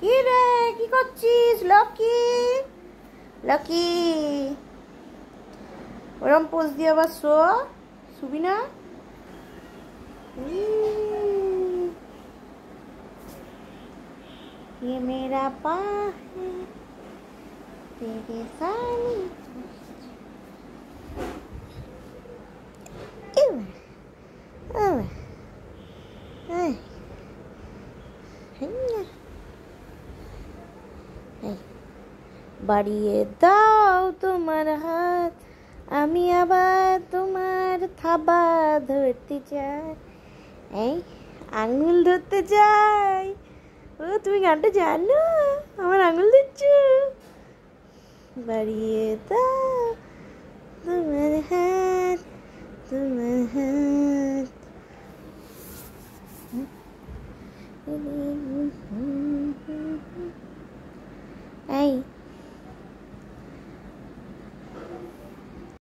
কি রে, কি করছিস লকি? লকি, ওরম পোজ দিয়ে আবার শুবি না? ये मेरा पा है तेरे सानी। বাড়িয়ে দাও তোমার হাত, আমি আবার তোমার থাবা ধরতে চাই। এই আঙুল ধরতে চাই। ও তুমি গানটা জানো? আমার আঙুল ধরছো। বাড়িয়ে দাও তোমার হাত, তোমার হাত।